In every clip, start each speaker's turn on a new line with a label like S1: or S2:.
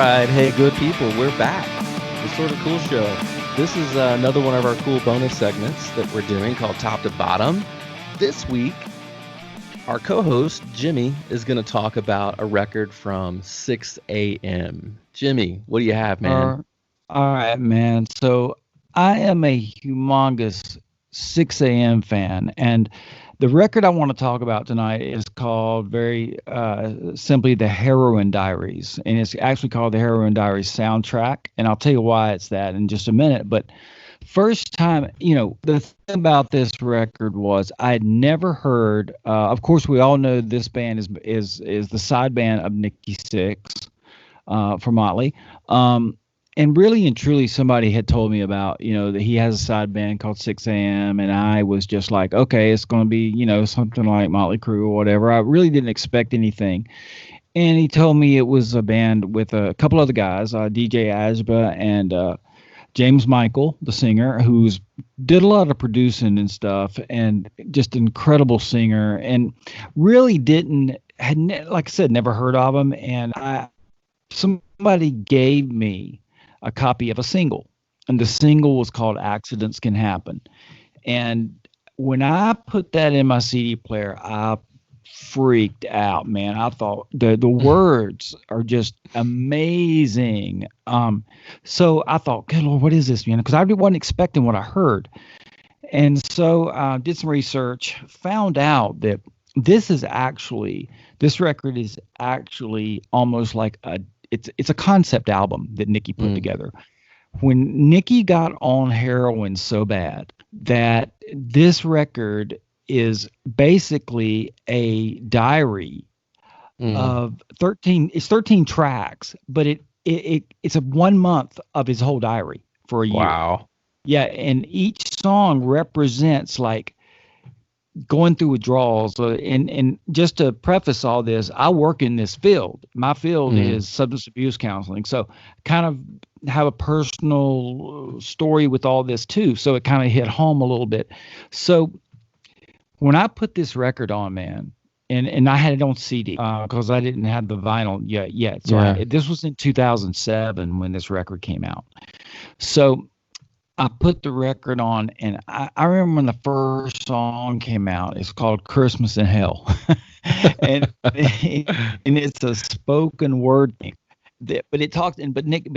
S1: right, hey, good people, we're back. The Sort of Cool Show. This is another one of our cool bonus segments that we're doing called Top to Bottom. This week, our co-host Jimmy is going to talk about a record from Sixx AM. Jimmy, what do you have, man?
S2: All right, man. So I am a humongous 6 a.m. fan, and the record I want to talk about tonight is called very simply the Heroin Diaries, and it's actually called the Heroin Diaries Soundtrack, and I'll tell you why it's that in just a minute. But first time, the thing about this record was I had never heard. Of course, we all know this band is the side band of Nikki Sixx for Motley. And really and truly, somebody had told me about, that he has a side band called 6 a.m. And I was just like, okay, it's going to be, something like Motley Crue or whatever. I really didn't expect anything. And he told me it was a band with a couple other guys, DJ Ashba and James Michael, the singer, who's did a lot of producing and stuff, and just incredible singer, and really like I said, never heard of him. And somebody gave me a copy of a single, and the single was called Accidents Can Happen. And when I put that in my CD player, I freaked out, man. I thought the words are just amazing. So I thought, good Lord, what is this, man? Because I wasn't expecting what I heard. And so I did some research, found out that this record is actually almost like it's a concept album that Nikki put together. When Nikki got on heroin so bad that this record is basically a diary of 13. It's 13 tracks, but it's a 1 month of his whole diary for a year.
S1: Wow.
S2: Yeah, and each song represents like going through withdrawals. And just to preface all this, I work in this field. My field is substance abuse counseling. So kind of have a personal story with all this too. So it kind of hit home a little bit. So when I put this record on, man, and I had it on CD because I didn't have the vinyl yet. So this was in 2007 when this record came out. So I put the record on, and I remember when the first song came out. It's called "Christmas in Hell," and it's a spoken word thing. But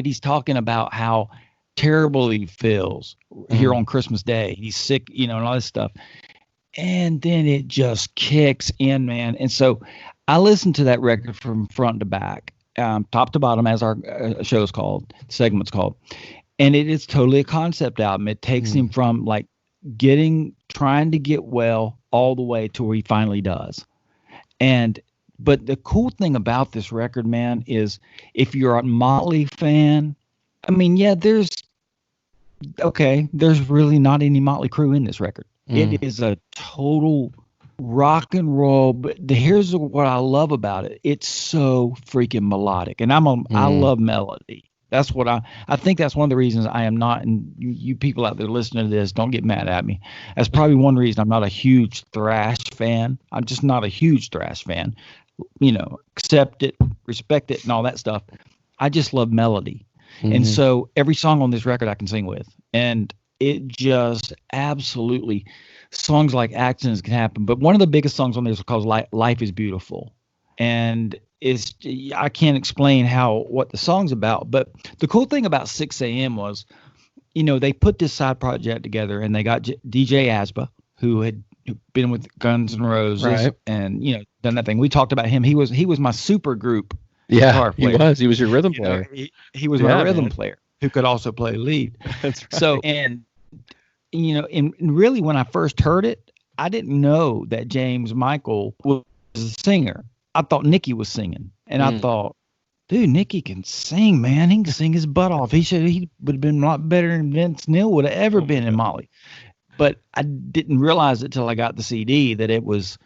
S2: he's talking about how terrible he feels here on Christmas Day. He's sick, and all this stuff. And then it just kicks in, man. And so I listened to that record from front to back, top to bottom, as our segment's called. And it is totally a concept album. It takes him from like trying to get well all the way to where he finally does. But the cool thing about this record, man, is if you're a Motley fan, I mean, there's really not any Motley Crue in this record. It is a total rock and roll. But here's what I love about it. It's so freaking melodic. And I love melody. That's what I think that's one of the reasons I am not, and you people out there listening to this, don't get mad at me. That's probably one reason I'm not a huge thrash fan. I'm just not a huge thrash fan. Accept it, respect it, and all that stuff. I just love melody. And so every song on this record I can sing with. And it just absolutely, songs like Accidents Can Happen. But one of the biggest songs on this is called Life is Beautiful. And I can't explain what the song's about, but the cool thing about 6 a.m. was, they put this side project together, and they got DJ Ashba, who had been with Guns N' Roses,
S1: right,
S2: and done that thing. We talked about him. He was my super group.
S1: Yeah, he was your rhythm player.
S2: He was my rhythm player who could also play lead.
S1: That's right.
S2: So and really when I first heard it, I didn't know that James Michael was a singer. I thought Nikki was singing, and I thought, dude, Nikki can sing, man. He can sing his butt off. He would have been a lot better than Vince Neil would have ever been in Motley. But I didn't realize it till I got the CD that it was,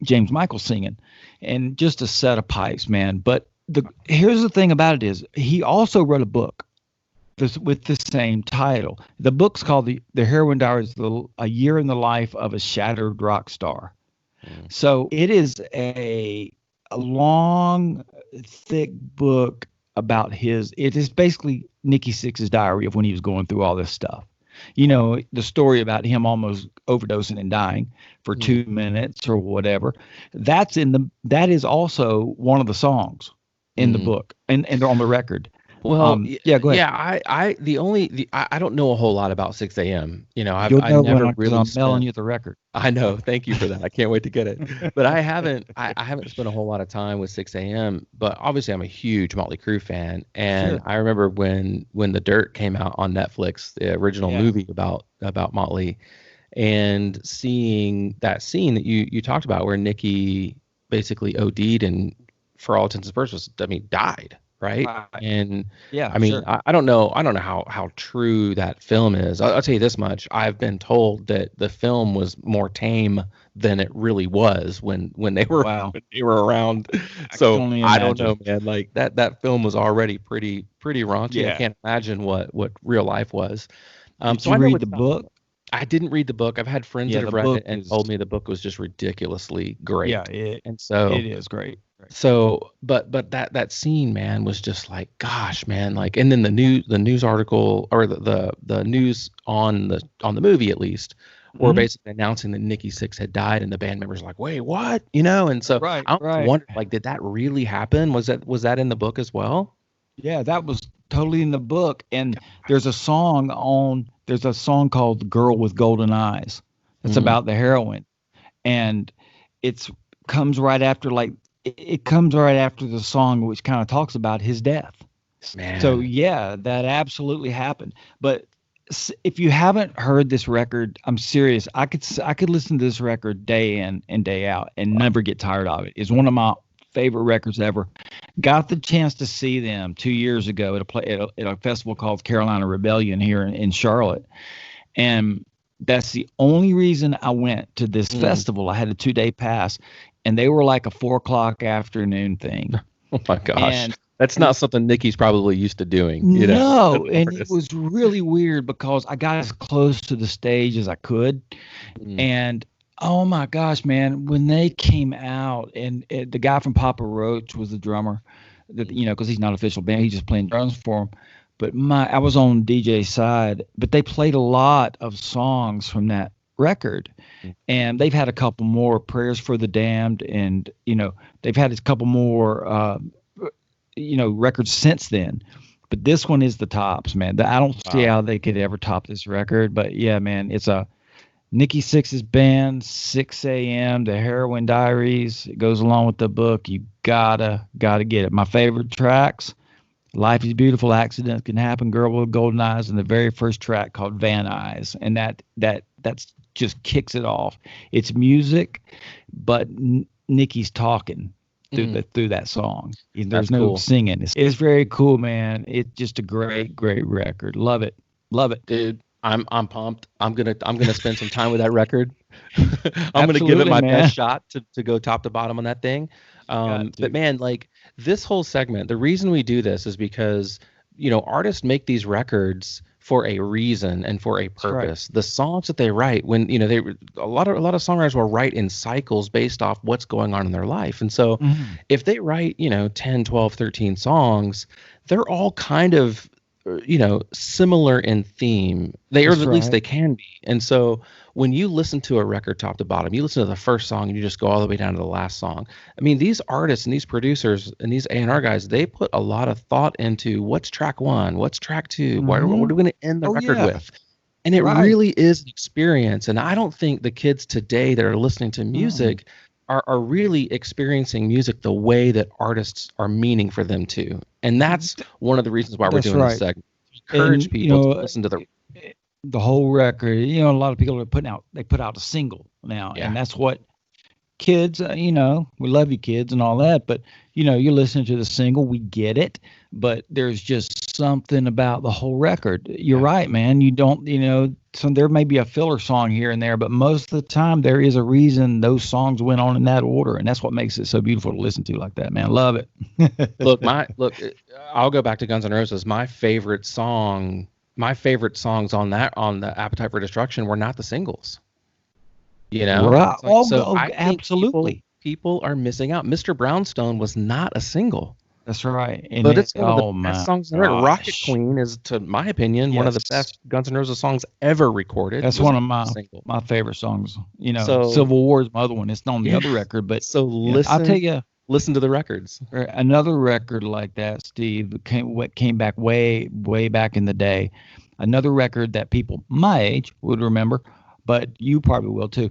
S2: James Michael singing, and just a set of pipes, man. But here's the thing about it is he also wrote a book with the same title. The book's called the Heroin Diaries, A Year in the Life of a Shattered Rock Star. So it is a a long, thick book about it is basically Nikki Sixx's diary of when he was going through all this stuff. The story about him almost overdosing and dying for 2 minutes or whatever. That is also one of the songs in the book and on the record.
S1: Well,
S2: yeah, go ahead.
S1: yeah, I don't know a whole lot about 6 a.m.
S2: You'll
S1: I
S2: know
S1: never
S2: when
S1: really
S2: I'm mailing
S1: spent.
S2: you the record.
S1: I know. Thank you for that. I can't wait to get it. But I haven't spent a whole lot of time with 6 a.m. But obviously, I'm a huge Motley Crue fan, and
S2: Sure.
S1: I remember when The Dirt came out on Netflix, the original movie about Motley, and seeing that scene that you talked about where Nikki basically OD'd and for all intents and purposes, died. Right.
S2: Right.
S1: And
S2: Yeah,
S1: I mean,
S2: sure.
S1: I don't know how true that film is. I'll tell you this much. I've been told that the film was more tame than it really was when they were
S2: Wow.
S1: when they were around.
S2: I can
S1: So
S2: only
S1: I don't know,
S2: imagine.
S1: man. Like that film was already pretty raunchy. I
S2: Yeah.
S1: can't imagine what real life was.
S2: Did
S1: So
S2: you
S1: I know
S2: read
S1: what
S2: the book?
S1: I didn't read the book. I've had friends that
S2: Yeah,
S1: have
S2: the
S1: read it
S2: book
S1: and
S2: is
S1: told me the book was just ridiculously
S2: yeah,
S1: great.
S2: it
S1: And so
S2: it is great. Right.
S1: but that scene, man, was just like, gosh, man, like, and then the news article or the news on the movie at least were
S2: Mhm.
S1: basically announcing that Nikki Sixx had died, and the band members were like, wait, what? And so
S2: Right,
S1: I always
S2: right.
S1: wondered, like, did that really happen? Was that in the book as well?
S2: Yeah, that was totally in the book. And there's a song called Girl with Golden Eyes. That's
S1: Mm,
S2: about the heroine. And it's comes right after it comes right after the song which kind of talks about his death. So
S1: man.
S2: yeah, that absolutely happened. But if you haven't heard this record, I'm serious. I could listen to this record day in and day out and never get tired of it. It's one of my favorite records ever. Got the chance to see them 2 years ago at a festival called Carolina Rebellion here in Charlotte, and that's the only reason I went to this
S1: Mm,
S2: festival. I had a 2-day pass, and they were like a 4 o'clock afternoon thing,
S1: oh my gosh.
S2: and
S1: That's
S2: and
S1: not something Nikki's probably used to doing, as
S2: no,
S1: an
S2: and it
S1: artist.
S2: was really weird because I got as close to the stage as I could,
S1: Mm,
S2: and oh my gosh, man, when they came out, and the guy from Papa Roach was the drummer, that
S1: mm,
S2: because he's not official band, he's just playing drums for him. But I was on DJ side, but they played a lot of songs from that record,
S1: mm.
S2: and they've had a couple more, Prayers for the Damned, and they've had a couple more records since then. But this one is the tops, man. I don't see
S1: Wow.
S2: how they could ever top this record. But yeah, man, it's a Nikki Sixx's band, 6 a.m., the Heroin Diaries. It goes along with the book. You gotta get it. My favorite tracks: Life is Beautiful, Accidents Can Happen, Girl with Golden Eyes, and the very first track called Van Eyes. And that's just kicks it off. It's music, but Nikki's talking
S1: Mm,
S2: through that song.
S1: that's
S2: There's no
S1: cool.
S2: singing. It's very cool, man. It's just a great record. Love it. Love it.
S1: Dude, I'm pumped. I'm gonna spend some time with that record. I'm gonna give it
S2: Absolutely,
S1: my best
S2: man.
S1: shot to go top to bottom on that thing.
S2: Got
S1: But
S2: to.
S1: man, like this whole segment, the reason we do this is because artists make these records for a reason and for a
S2: That's right.
S1: purpose. The songs that they write, when they a lot of songwriters will write in cycles based off what's going on in their life. And so
S2: Mhm.
S1: if they write 10, 12, 13 songs, they're all kind of similar in theme. They or
S2: That's
S1: at least
S2: right.
S1: they can be. And so when you listen to a record top to bottom, you listen to the first song and you just go all the way down to the last song. I mean, these artists and these producers and these A&R guys, they put a lot of thought into what's track one, what's track two, what are
S2: Mhm.
S1: we going to end the
S2: Oh
S1: record
S2: yeah.
S1: with? And it
S2: Right.
S1: really is an experience. And I don't think the kids today that are listening to
S2: Mm.
S1: music are really experiencing music the way that artists are meaning for them to. And that's one of the reasons why we're
S2: That's
S1: doing this
S2: right.
S1: segment. Encourage
S2: And
S1: people to listen to the
S2: the whole record. A lot of people are put out a single now,
S1: yeah.
S2: and that's what kids. We love you, kids, and all that. But you're listening to the single. We get it, but there's just something about the whole record. You're
S1: Yeah.
S2: right, man. You don't. So there may be a filler song here and there, but most of the time there is a reason those songs went on in that order, and that's what makes it so beautiful to listen to like that, man. Love it.
S1: I'll go back to Guns N' Roses. My favorite songs on the Appetite for Destruction were not the singles.
S2: Right.
S1: It's like
S2: Oh,
S1: so
S2: oh,
S1: I think people
S2: absolutely.
S1: people are missing out. Mr. Brownstone was not a single.
S2: That's right. And
S1: But it's one of the
S2: oh
S1: best
S2: my
S1: songs ever. Rocket
S2: gosh.
S1: Queen is, to my opinion, one of the
S2: Yes.
S1: best Guns N' Roses songs ever recorded.
S2: That's
S1: It was
S2: one of
S1: not a single.
S2: my favorite songs. You know,
S1: So
S2: Civil War is my other one. It's not on the
S1: yeah.
S2: other record, but
S1: So
S2: I'll tell you
S1: listen to the records.
S2: another record like that, Steve, came back way back in the day. Another record that people my age would remember, but you probably will too.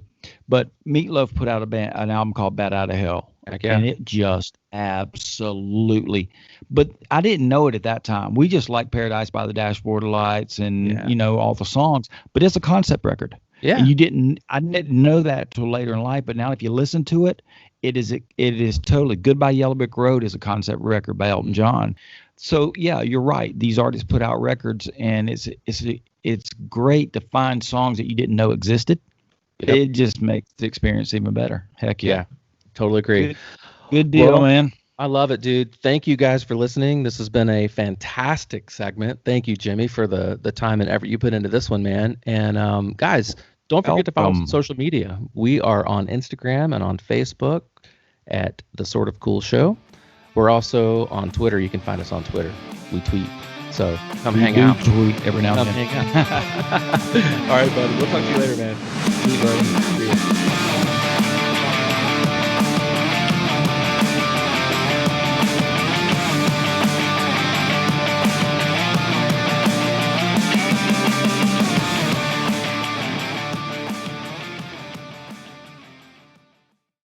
S2: But Meatloaf put out an album called Bat Out of Hell.
S1: Heck yeah.
S2: And it just absolutely, but I didn't know it at that time. We just liked Paradise by the Dashboard Lights and, you know, all the songs, but it's a concept record.
S1: Yeah.
S2: And I didn't know that till later in life, but now if you listen to it, it is totally. Goodbye Yellow Brick Road is a concept record by Elton John. So yeah, you're right. These artists put out records, and it's great to find songs that you didn't know existed. Yep. It just makes the experience even better. Heck yeah.
S1: Totally agree.
S2: Good deal, man.
S1: I love it, dude. Thank you guys for listening. This has been a fantastic segment. Thank you, Jimmy, for the time and effort you put into this one, man. And guys, don't forget to follow us on social media. We are on Instagram and on Facebook at The Sort of Cool Show. We're also on Twitter. You can find us on Twitter. We tweet. So come hang out.
S2: Tweet every now and then.
S1: Hang out. All right, buddy. We'll talk to you later, man.
S2: See you, buddy. See you.